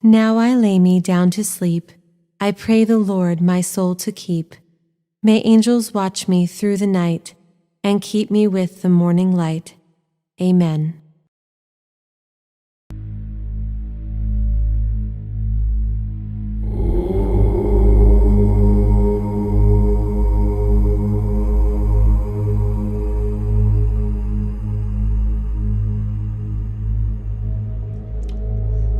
Now I lay me down to sleep. I pray the Lord my soul to keep. May angels watch me through the night and keep me with the morning light. Amen.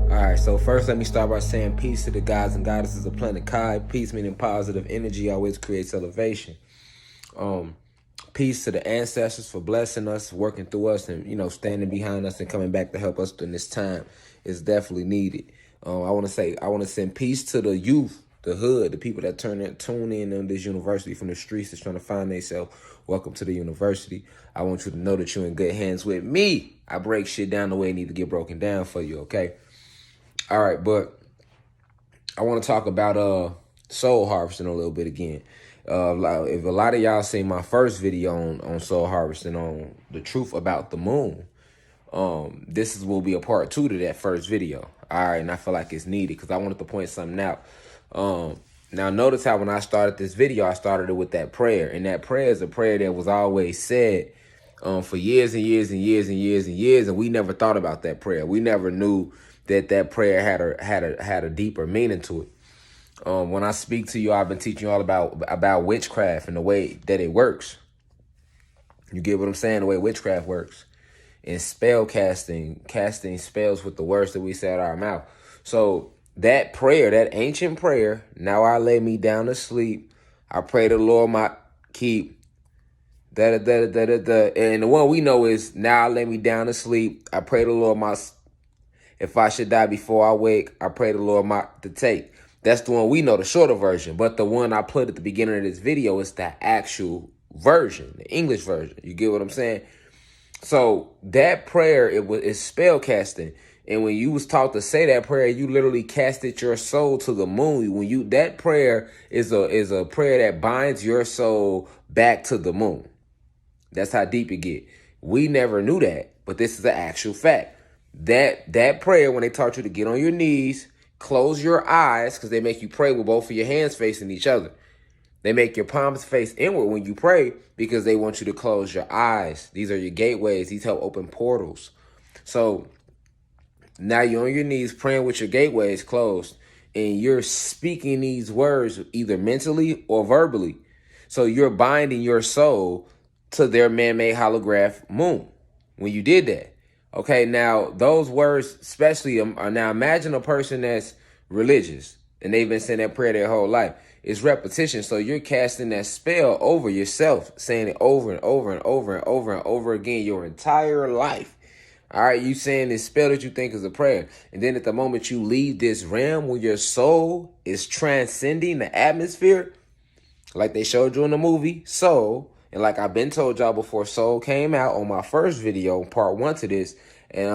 Alright, so first let me start by saying peace to the gods and goddesses of planet Kai. Peace meaning positive energy always creates elevation. Peace to the ancestors for blessing us, working through us, and standing behind us and coming back to help us during this time is definitely needed. I want to send peace to the youth, the hood, the people that tune in on this university from the streets that's trying to find themselves. Welcome to the university. I want you to know that you're in good hands with me. I break shit down the way it need to get broken down for you, okay? All right, but I want to talk about soul harvesting a little bit again. If a lot of y'all seen my first video on soul harvesting, on the truth about the moon, this will be a part 2 to that first video. All right, and I feel like it's needed because I wanted to point something out. Now notice how when I started this video, I started it with that prayer, and that prayer is a prayer that was always said for years and years and years and years and years, and we never thought about that prayer. We never knew that prayer had a deeper meaning to it. When I speak to you, I've been teaching you all about witchcraft and the way that it works. You get what I'm saying? The way witchcraft works. And spell casting spells with the words that we say out of our mouth. So that prayer, that ancient prayer, now I lay me down to sleep. I pray the Lord my keep. And the one we know is, now I lay me down to sleep. I pray the Lord my, if I should die before I wake, I pray the Lord my to take. That's the one we know, the shorter version. But the one I put at the beginning of this video is the actual version, the English version. You get what I'm saying? So that prayer, is spell casting. And when you was taught to say that prayer, you literally casted your soul to the moon. That prayer is a prayer that binds your soul back to the moon. That's how deep it get. We never knew that, but this is an actual fact. That prayer, when they taught you to get on your knees, close your eyes, because they make you pray with both of your hands facing each other. They make your palms face inward when you pray because they want you to close your eyes. These are your gateways. These help open portals. So now you're on your knees praying with your gateways closed, and you're speaking these words either mentally or verbally. So you're binding your soul to their man-made holograph moon when you did that. Okay, now those words especially now imagine a person that's religious and they've been saying that prayer their whole life. It's repetition. So you're casting that spell over yourself, saying it over and over and over and over and over again your entire life. All right, you saying this spell that you think is a prayer. And then at the moment you leave this realm where your soul is transcending the atmosphere, like they showed you in the movie Soul, and like I've been told y'all before, Soul came out on my first video, part 1 to this. And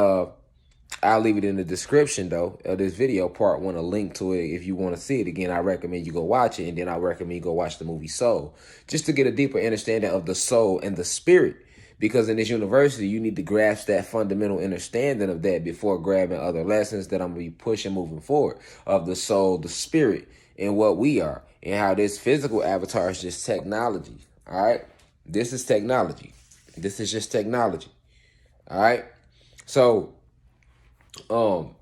I'll leave it in the description, though, of this video, part 1, a link to it. If you want to see it again, I recommend you go watch it. And then I recommend you go watch the movie Soul, just to get a deeper understanding of the soul and the spirit. Because in this university, you need to grasp that fundamental understanding of that before grabbing other lessons that I'm going to be pushing moving forward, of the soul, the spirit, and what we are, and how this physical avatar is just technology. All right. This is technology. This is just technology. All right. So, our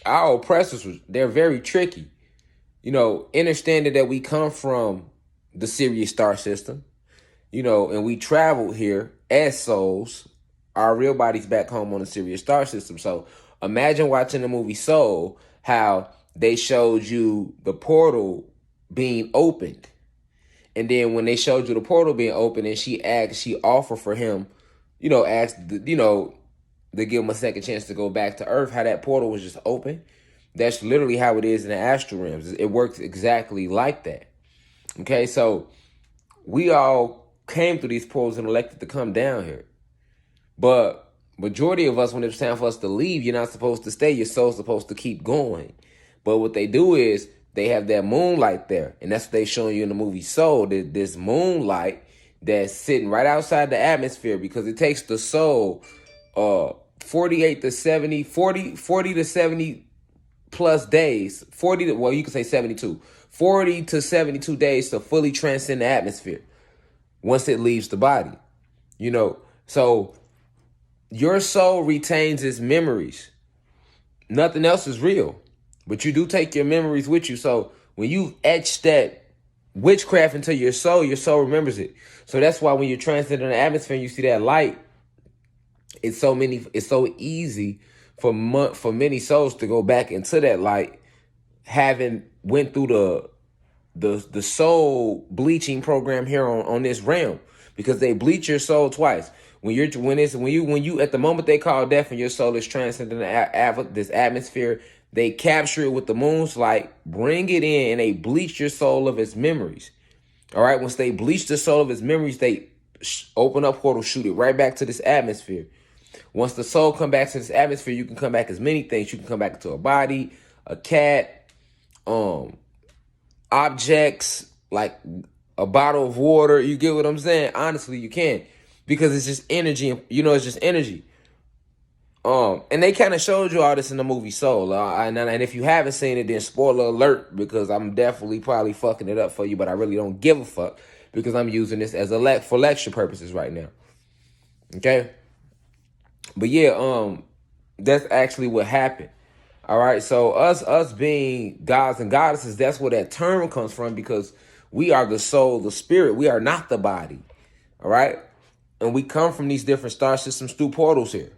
oppressors, they're very tricky. Understanding that we come from the Sirius star system, and we traveled here as souls, our real bodies back home on the Sirius star system. So imagine watching the movie Soul, how they showed you the portal being opened. And then when they showed you the portal being open and she offered for him, to give him a second chance to go back to Earth, how that portal was just open. That's literally how it is in the astral realms. It works exactly like that. Okay, so we all came through these portals and elected to come down here. But majority of us, when it's time for us to leave, you're not supposed to stay. Your soul's supposed to keep going. But what they do is they have that moonlight there. And that's what they're showing you in the movie Soul, this moonlight that's sitting right outside the atmosphere, because it takes the soul 40 to 70 plus days, 40 to, well, you can say 72, 40 to 72 days to fully transcend the atmosphere once it leaves the body. You know, so your soul retains its memories. Nothing else is real, but you do take your memories with you. So when you etch that witchcraft into your soul remembers it. So that's why when you're transcending the atmosphere and you see that light, it's so easy for many souls to go back into that light, having went through the soul bleaching program here on this realm, because they bleach your soul twice. When you at the moment they call death and your soul is transcending this atmosphere, they capture it with the moon's light, bring it in, and they bleach your soul of its memories. All right, once they bleach the soul of its memories, they open up portals, shoot it right back to this atmosphere. Once the soul come back to this atmosphere, you can come back as many things. You can come back to a body, a cat, objects, like a bottle of water. You get what I'm saying? Honestly, you can, because it's just energy. You know, it's just energy. And they kind of showed you all this in the movie Soul. And if you haven't seen it, then spoiler alert, because I'm definitely probably fucking it up for you, but I really don't give a fuck, because I'm using this as for lecture purposes right now. Okay? But yeah, that's actually what happened. All right, so us being gods and goddesses, that's where that term comes from, because we are the soul, the spirit. We are not the body. All right? And we come from these different star systems through portals here.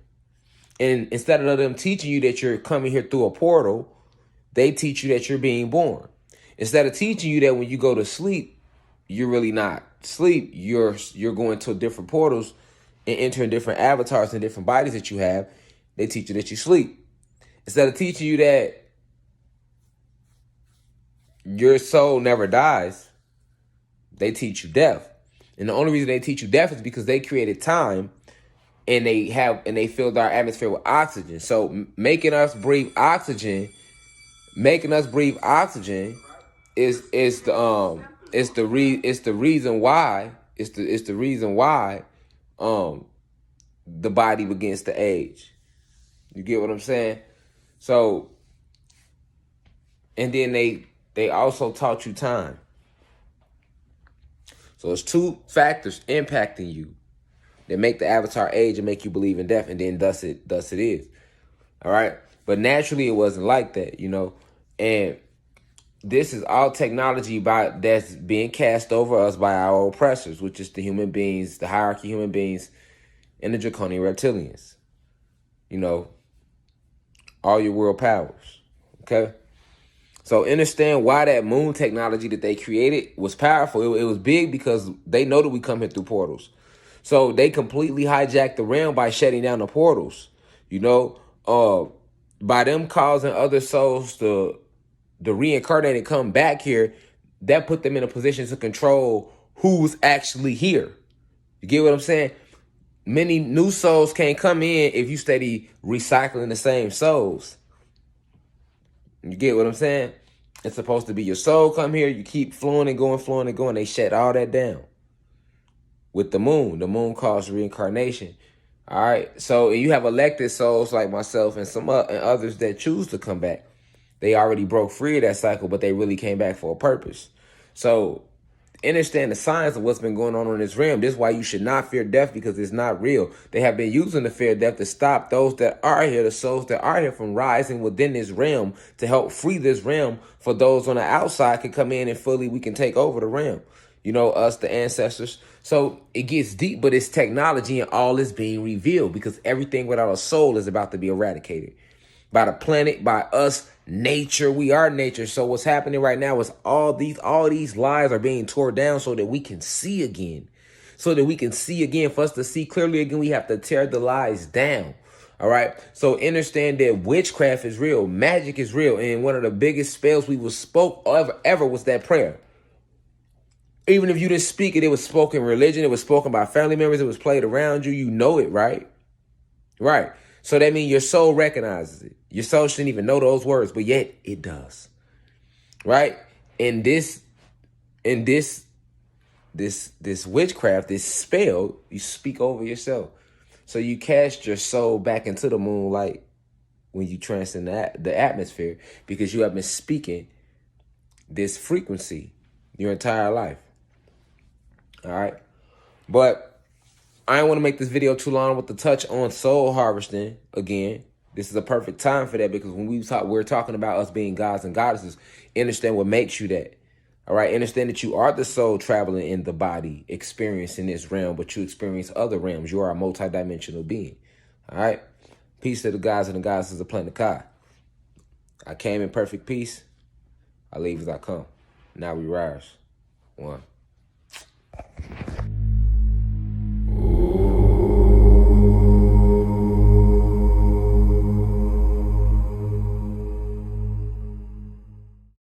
And instead of them teaching you that you're coming here through a portal, they teach you that you're being born. Instead of teaching you that when you go to sleep, you're really not sleep. You're going to different portals and entering different avatars and different bodies that you have. They teach you that you sleep. Instead of teaching you that your soul never dies, they teach you death. And the only reason they teach you death is because they created time, and they filled our atmosphere with oxygen. So making us breathe oxygen is the reason why the body begins to age. You get what I'm saying? So, and then they also taught you time. So it's two factors impacting you that make the avatar age and make you believe in death, and then thus it is. All right? But naturally it wasn't like that, you know. And this is all technology that's being cast over us by our oppressors, which is the human beings, the hierarchy human beings, and the draconian reptilians. You know, all your world powers. Okay? So understand why that moon technology that they created was powerful. It was big because they know that we come here through portals. So they completely hijacked the realm by shutting down the portals. You know, by them causing other souls to reincarnate and come back here, that put them in a position to control who's actually here. You get what I'm saying? Many new souls can't come in if you steady recycling the same souls. You get what I'm saying? It's supposed to be your soul come here, you keep flowing and going. They shut all that down. With the moon caused reincarnation. All right. So you have elected souls like myself and some and others that choose to come back. They already broke free of that cycle, but they really came back for a purpose. So understand the science of what's been going on in this realm. This is why you should not fear death, because it's not real. They have been using the fear of death to stop those that are here, the souls that are here, from rising within this realm, to help free this realm for those on the outside can come in and we can take over the realm. You know, us, the ancestors. So it gets deep, but it's technology, and all is being revealed, because everything without a soul is about to be eradicated by the planet, by us, nature. We are nature. So what's happening right now is all these lies are being torn down so that we can see again. For us to see clearly again, we have to tear the lies down. All right. So understand that witchcraft is real. Magic is real. And one of the biggest spells we spoke ever was that prayer. Even if you didn't speak it, it was spoken religion. It was spoken by family members. It was played around you. You know it, right? Right. So that means your soul recognizes it. Your soul shouldn't even know those words, but yet it does. Right? And this witchcraft, this spell, you speak over yourself. So you cast your soul back into the moonlight, when you transcend the atmosphere, because you have been speaking this frequency your entire life. All right. But I don't want to make this video too long with the touch on soul harvesting again. This is a perfect time for that, because when we're talking about us being gods and goddesses, understand what makes you that. All right. Understand that you are the soul traveling in the body, experiencing this realm, but you experience other realms. You are a multidimensional being. All right. Peace to the gods and the goddesses of Planet Kai. I came in perfect peace. I leave as I come. Now we rise. One.